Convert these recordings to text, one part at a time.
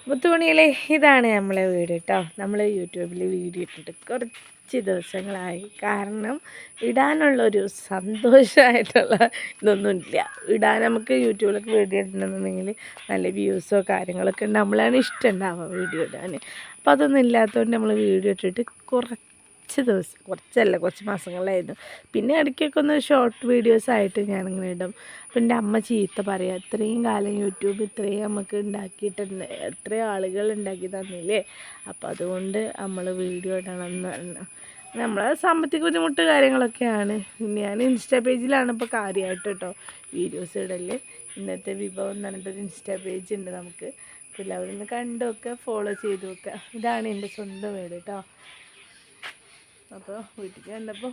മുത്തുമണികളെ ഇതാണ് നമ്മളെ വീട് കേട്ടോ. നമ്മൾ യൂട്യൂബിൽ വീഡിയോ ഇട്ടിട്ട് കുറച്ച് ദിവസങ്ങളായി. കാരണം ഇടാനുള്ളൊരു സന്തോഷമായിട്ടുള്ള ഇതൊന്നുമില്ല. ഇടാൻ നമുക്ക് യൂട്യൂബിലൊക്കെ വീഡിയോ ഇടണമെന്നുണ്ടെങ്കിൽ നല്ല വ്യൂസോ കാര്യങ്ങളൊക്കെ നമ്മളാണ് ഇഷ്ടം ഉണ്ടാവുക വീഡിയോ ഇടാൻ. അപ്പോൾ അതൊന്നും ഇല്ലാത്തതുകൊണ്ട് നമ്മൾ വീഡിയോ ഇട്ടിട്ട് കുറച്ച് മാസങ്ങളായിരുന്നു. പിന്നെ ഇടയ്ക്കൊക്കെ ഒന്ന് ഷോർട്ട് വീഡിയോസ് ആയിട്ട് ഞാനിങ്ങനെ ഇടും. അപ്പം എൻ്റെ അമ്മ ചീത്ത പറയാം, ഇത്രയും കാലം യൂട്യൂബ് ഇത്രയും നമുക്ക് ഉണ്ടാക്കിയിട്ടുണ്ട്, എത്രയും ആളുകൾ ഉണ്ടാക്കി തന്നില്ലേ, അപ്പോൾ അതുകൊണ്ട് നമ്മൾ വീഡിയോ ഇടണം എന്ന്. നമ്മളെ സാമ്പത്തിക ബുദ്ധിമുട്ട് കാര്യങ്ങളൊക്കെയാണ്. ഞാൻ ഇൻസ്റ്റാ പേജിലാണ് ഇപ്പോൾ കാര്യമായിട്ട് കേട്ടോ വീഡിയോസ് ഇടല്. ഇന്നത്തെ വിഭവം എന്ന് പറഞ്ഞിട്ടൊരു ഇൻസ്റ്റാ പേജ് ഉണ്ട് നമുക്ക്. അപ്പോൾ എല്ലാവരും ഒന്ന് കണ്ടു വെക്കുക, ഫോളോ ചെയ്ത് വെക്കുക. ഇതാണ് എൻ്റെ സ്വന്തം വീട് കേട്ടോ. അപ്പോൾ വീട്ടിലേക്ക് വന്നപ്പോൾ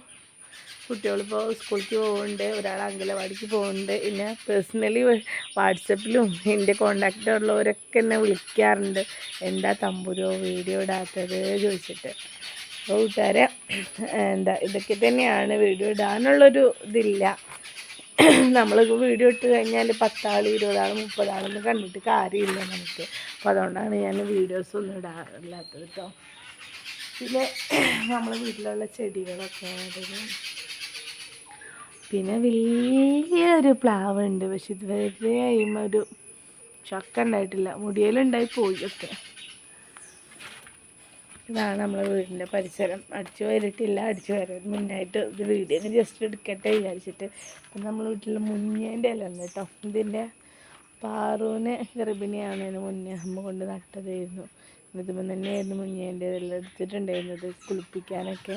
കുട്ടികളിപ്പോൾ സ്കൂളിലേക്ക് പോകുന്നുണ്ട്, ഒരാൾ അംഗനവാടിക്ക് പോകുന്നുണ്ട്. പിന്നെ പേഴ്സണലി വാട്സപ്പിലും എൻ്റെ കോണ്ടാക്റ്റ് ഉള്ളവരൊക്കെ എന്നെ വിളിക്കാറുണ്ട്, എന്താ തമ്പുരോ വീഡിയോ ഇടാത്തത് ചോദിച്ചിട്ട്. അപ്പോൾ കൂട്ടുകാരെ ഇതൊക്കെ തന്നെയാണ്, വീഡിയോ ഇടാനുള്ളൊരു ഇതില്ല. നമ്മൾ വീഡിയോ ഇട്ട് കഴിഞ്ഞാൽ 10 ആൾ 20 ആൾ 30 ആളൊന്നും കണ്ടിട്ട് കാര്യമില്ല നമുക്ക്. അപ്പോൾ അതുകൊണ്ടാണ് ഞാൻ വീഡിയോസൊന്നും ഇടാറില്ലാത്തത് കേട്ടോ. പിന്നെ നമ്മളെ വീട്ടിലുള്ള ചെടികളൊക്കെ പിന്നെ വലിയൊരു പ്ലാവ് ഉണ്ട്, പക്ഷെ ഇതുവരെ ഒരു ചക്ക ഉണ്ടായിട്ടില്ല. മുടിയിലുണ്ടായി പോയൊക്കെ. ഇതാണ് നമ്മളെ വീടിൻ്റെ പരിസരം. അടിച്ചു വരിട്ടില്ല, അടിച്ചു വരാൻ മുന്നായിട്ട് ഇത് വീഡിയോ ജസ്റ്റ് എടുക്കട്ടെ വിചാരിച്ചിട്ട്. പിന്നെ നമ്മൾ വീട്ടിൽ മുഞ്ഞേൻ്റെ ഇല ഉണ്ട് കേട്ടോ. ഇതിൻ്റെ പാറൂനെ ഗർഭിണിയാവുന്നതിന് മുന്നേ അമ്മ കൊണ്ട് നട്ടതായിരുന്നു. ഇതുമ്പോൾ തന്നെയായിരുന്നു മുഞ്ഞേൻ്റെ ഇതെല്ലാം എടുത്തിട്ടുണ്ടായിരുന്നത് കുളിപ്പിക്കാനൊക്കെ.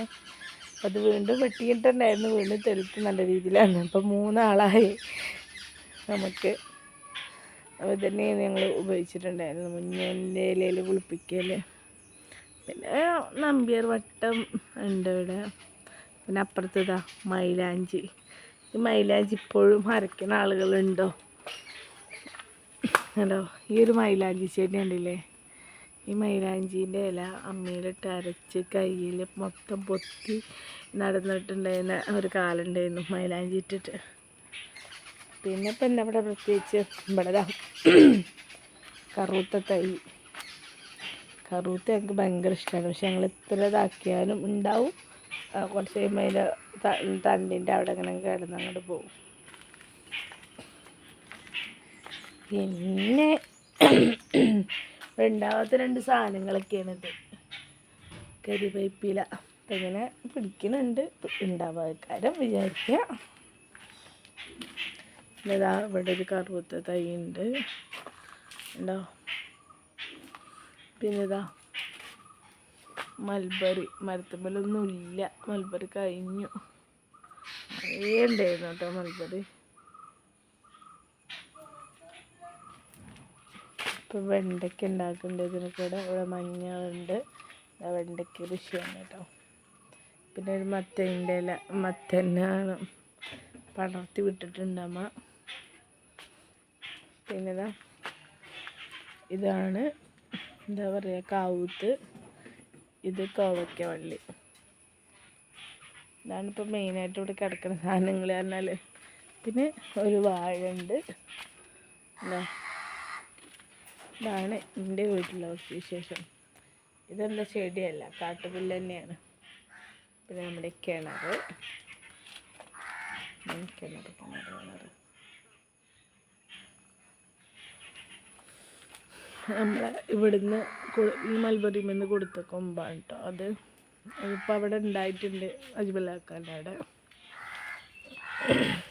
അപ്പോൾ അത് വീണ്ടും വെട്ടിയിട്ടുണ്ടായിരുന്നു, വീണ്ടും തെളുത്ത് നല്ല രീതിയിലാണ്. അപ്പോൾ 3 ആളായി നമുക്ക്. അപ്പോൾ ഇതന്നെ ഞങ്ങൾ ഉപയോഗിച്ചിട്ടുണ്ടായിരുന്നു മുഞ്ഞേൻ്റെ ഇലയിൽ കുളിപ്പിക്കൽ. പിന്നെ നമ്പ്യാർ വട്ടം ഉണ്ട് ഇവിടെ. പിന്നെ അപ്പുറത്തതാ മൈലാഞ്ചി. ഈ മൈലാഞ്ചി ഇപ്പോഴും അരയ്ക്കുന്ന ആളുകളുണ്ടോ? ഹലോ, ഈ ഒരു മൈലാഞ്ചി ചെടി ഉണ്ടല്ലേ, ഈ മൈലാഞ്ചീൻ്റെ ഇല അമ്മയിലിട്ട് അരച്ച് കയ്യിൽ മൊത്തം പൊത്തി നടന്നിട്ടുണ്ടായിരുന്ന ഒരു കാലുണ്ടായിരുന്നു മൈലാഞ്ചി ഇട്ടിട്ട്. പിന്നെ ഇപ്പം എന്താ ഇവിടെ പ്രത്യേകിച്ച് ഇവിടെ കറുത്ത തൈ. കറുത്ത ഞങ്ങൾക്ക് ഭയങ്കര ഇഷ്ടമാണ്, പക്ഷെ ഞങ്ങൾ എത്ര ഇതാക്കിയാലും ഉണ്ടാവും. കുറച്ച് കഴിയുമ്പോൾ അതിൻ്റെ തണ്ടിൻ്റെ അവിടെ ഇങ്ങനെ കിടന്ന് അങ്ങോട്ട് പോകും. പിന്നെ ഉണ്ടാവാത്ത 2 സാധനങ്ങളൊക്കെയാണിത്. കരിവേപ്പില ഇങ്ങനെ പിടിക്കുന്നുണ്ട്, ഉണ്ടാവാക്കാരം വിചാരിക്കുക. ഇതാ ഇവിടെ ഒരു കറുത്ത തൈ ഉണ്ട് ഉണ്ടോ. പിന്നെ ഇതാ മൽബറി, മരത്തുമ്മലൊന്നുമില്ല, മൽബറി കഴിഞ്ഞു. കുറേ ഉണ്ടായിരുന്നു കേട്ടോ മൽബറി. ഇപ്പം വെണ്ടയ്ക്ക ഉണ്ടാക്കുന്നുണ്ട് ഇതിന് കൂടെ. ഇവിടെ മഞ്ഞളുണ്ട്, വെണ്ടയ്ക്ക കൃഷിയാണ് കേട്ടോ. പിന്നെ ഒരു മത്തൻ്റെ ഇല, മത്തനാണ് പടർത്തി വിട്ടിട്ടുണ്ട് അമ്മ. പിന്നെ ഇതാണ് എന്താ പറയുക, കാവൂത്ത്. ഇത് കോവയ്ക്ക വള്ളി. ഇതാണിപ്പോൾ മെയിനായിട്ട് ഇവിടെ കിടക്കുന്ന സാധനങ്ങൾ പറഞ്ഞാൽ. പിന്നെ ഒരു വാഴ ഉണ്ട്. ഇതാണ് എൻ്റെ വീട്ടിലെ വിശേഷം. ഇതെന്താ ചെടിയല്ല, കാട്ടുപുല്ല് തന്നെയാണ്. പിന്നെ നമ്മുടെ കിണർ. നമ്മളെ ഇവിടുന്ന് ഈ മൽബറിയിൽ നിന്ന് കൊടുത്ത കൊമ്പാണ് കേട്ടോ അത്. അതിപ്പോൾ അവിടെ ഉണ്ടായിട്ടുണ്ട് അജ്മലാക്കാൻ്റെ അവിടെ.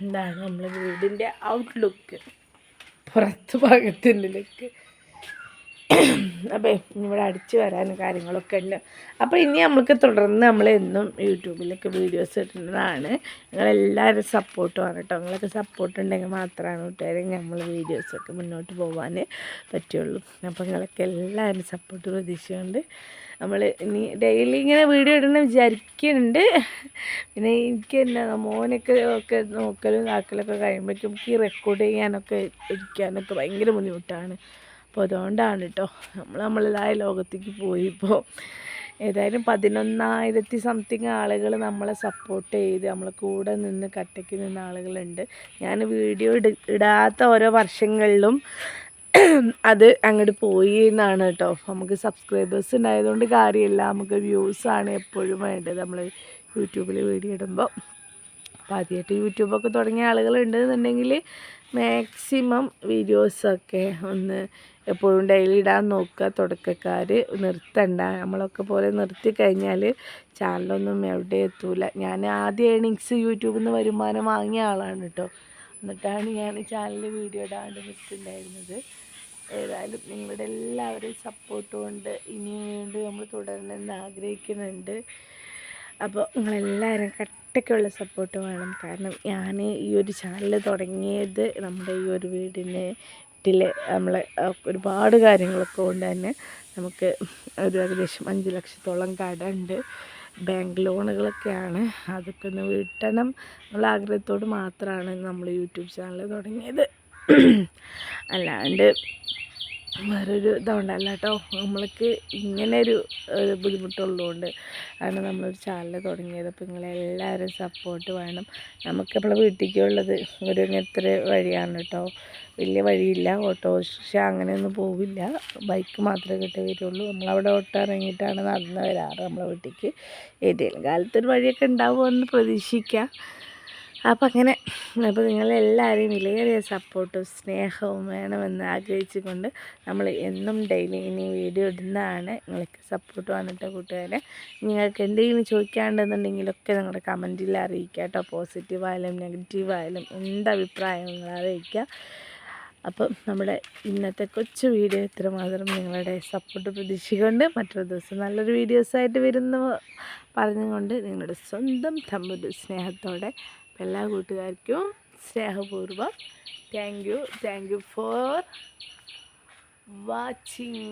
ഇതാണ് നമ്മളെ വീടിൻ്റെ ഔട്ട്ലുക്ക്, പുറത്ത് ഭാഗത്തിൻ്റെ ലുക്ക്. അപ്പോൾ ഇവിടെ അടിച്ചു വരാനും കാര്യങ്ങളൊക്കെ ഉണ്ട്. അപ്പോൾ ഇനി നമുക്ക് തുടർന്ന് നമ്മളെന്നും യൂട്യൂബിലൊക്കെ വീഡിയോസ് ഇടുന്നതാണ്. നിങ്ങളെല്ലാവരും സപ്പോർട്ടുമാണ് കേട്ടോ. നിങ്ങളൊക്കെ സപ്പോർട്ട് ഉണ്ടെങ്കിൽ മാത്രമാണ് കൂട്ടുകാരെ നമ്മൾ വീഡിയോസൊക്കെ മുന്നോട്ട് പോകാൻ പറ്റുള്ളൂ. അപ്പോൾ നിങ്ങളൊക്കെ എല്ലാവരും സപ്പോർട്ട് പ്രതീക്ഷിച്ചുകൊണ്ട് നമ്മൾ ഇനി ഡെയിലി ഇങ്ങനെ വീഡിയോ ഇടണം വിചാരിക്കുന്നുണ്ട്. പിന്നെ എനിക്ക് എന്നാ മോനൊക്കെ നോക്കലും ഇതാക്കലൊക്കെ കഴിയുമ്പോഴേക്കും എനിക്ക് ഈ റെക്കോർഡ് ചെയ്യാനൊക്കെ ഇരിക്കാനൊക്കെ ഭയങ്കര ബുദ്ധിമുട്ടാണ്. അപ്പോൾ അതുകൊണ്ടാണ് കേട്ടോ നമ്മളേതായ ലോകത്തേക്ക് പോയി. ഇപ്പോൾ ഏതായാലും 11,000 സംതിങ് ആളുകൾ നമ്മളെ സപ്പോർട്ട് ചെയ്ത് നമ്മളെ കൂടെ നിന്ന് കട്ടയ്ക്ക് നിന്ന ആളുകളുണ്ട്. ഞാൻ വീഡിയോ ഇടാത്ത ഓരോ വർഷങ്ങളിലും അത് അങ്ങോട്ട് പോയി എന്നാണ് കേട്ടോ. നമുക്ക് സബ്സ്ക്രൈബേഴ്സ് ഉണ്ടായതുകൊണ്ട് കാര്യമില്ല, നമുക്ക് വ്യൂസാണ് എപ്പോഴും വേണ്ടത് നമ്മൾ യൂട്യൂബിൽ വീഡിയോ ഇടുമ്പോൾ. അപ്പോൾ ആദ്യമായിട്ട് യൂട്യൂബൊക്കെ തുടങ്ങിയ ആളുകളുണ്ടെന്നുണ്ടെങ്കിൽ മാക്സിമം വീഡിയോസൊക്കെ ഒന്ന് എപ്പോഴും ഡെയിലി ഇടാൻ നോക്കുക. തുടക്കക്കാർ നിർത്തണ്ട, നമ്മളൊക്കെ പോലെ നിർത്തി കഴിഞ്ഞാൽ ചാനലൊന്നും എവിടെ എത്തൂല. ഞാൻ ആദ്യം ഏണിങ്സ് യൂട്യൂബിൽ നിന്ന് വരുമാനം വാങ്ങിയ ആളാണ് കേട്ടോ. എന്നിട്ടാണ് ഞാൻ ചാനലിൽ വീഡിയോ ഇടാണ്ട് നിൽക്കുന്നുണ്ടായിരുന്നത്. ഏതായാലും നിങ്ങളുടെ എല്ലാവരുടെയും സപ്പോർട്ട് കൊണ്ട് ഇനിയും വീണ്ടും നമ്മൾ തുടരണമെന്ന് ആഗ്രഹിക്കുന്നുണ്ട്. അപ്പോൾ നിങ്ങളെല്ലാവരും കട്ടയ്ക്കുള്ള സപ്പോർട്ട് വേണം. കാരണം ഞാൻ ഈ ഒരു ചാനൽ തുടങ്ങിയത് നമ്മുടെ ഈ ഒരു വീട്ടിലെ നമ്മളെ ഒരുപാട് കാര്യങ്ങളൊക്കെ കൊണ്ട് തന്നെ നമുക്ക് ഒരു ഏകദേശം 5 ലക്ഷത്തോളം കട ഉണ്ട്, ബാങ്ക് ലോണുകളൊക്കെയാണ്. അതൊക്കെ ഒന്ന് വീട്ടണം എന്നുള്ള ആഗ്രഹത്തോട് മാത്രമാണ് നമ്മൾ യൂട്യൂബ് ചാനൽ തുടങ്ങിയത്. അല്ലാണ്ട് വേറൊരു ഇതുകൊണ്ടല്ല കേട്ടോ. നമ്മൾക്ക് ഇങ്ങനെ ഒരു ബുദ്ധിമുട്ടുള്ളതുകൊണ്ട് ആണ് നമ്മളൊരു ചാനൽ തുടങ്ങിയത്. അപ്പോൾ നിങ്ങളെല്ലാവരും സപ്പോർട്ട് വേണം. നമുക്ക് നമ്മളെ വീട്ടിലേക്കുള്ളത് ഒരു ഇങ്ങനത്തെ വഴിയാണ് കേട്ടോ, വലിയ വഴിയില്ല, ഓട്ടോറിക്ഷ അങ്ങനെയൊന്നും പോവില്ല, ബൈക്ക് മാത്രമേ കിട്ടി വരുള്ളൂ. നമ്മളവിടെ ഓട്ടോ ഇറങ്ങിയിട്ടാണ് നടന്ന് വരാറ് നമ്മളെ വീട്ടിലേക്ക്. ഏതെങ്കിലും കാലത്തൊരു വഴിയൊക്കെ ഉണ്ടാവുമെന്ന് പ്രതീക്ഷിക്കാം. അപ്പോൾ അങ്ങനെ, അപ്പോൾ നിങ്ങളെല്ലാവരെയും വിലയേറിയ സപ്പോർട്ടും സ്നേഹവും വേണമെന്ന് ആഗ്രഹിച്ചുകൊണ്ട് നമ്മൾ എന്നും ഡെയിലി ഇനി വീഡിയോ ഇടുന്നതാണ്. നിങ്ങൾക്ക് സപ്പോർട്ട് വന്നിട്ട് കൂട്ടുകാരെ, നിങ്ങൾക്ക് എന്തെങ്കിലും ചോദിക്കാണ്ടെന്നുണ്ടെങ്കിലൊക്കെ നിങ്ങളുടെ കമൻറ്റിൽ അറിയിക്കുക കേട്ടോ. പോസിറ്റീവായാലും നെഗറ്റീവായാലും എന്തഭിപ്രായം നിങ്ങൾ അറിയിക്കുക. അപ്പം നമ്മുടെ ഇന്നത്തെ കൊച്ചു വീഡിയോ ഇത്രമാത്രം. നിങ്ങളുടെ സപ്പോർട്ട് പ്രതീക്ഷിച്ചുകൊണ്ട് മറ്റൊരു ദിവസം നല്ലൊരു വീഡിയോസായിട്ട് വരുന്ന പറഞ്ഞുകൊണ്ട് നിങ്ങളുടെ സ്വന്തം തമ്പുരു സ്നേഹത്തോടെ എല്ലാ കൂട്ടുകാർക്കും സ്നേഹപൂർവ്വം താങ്ക് യു ഫോർ വാച്ചിങ്.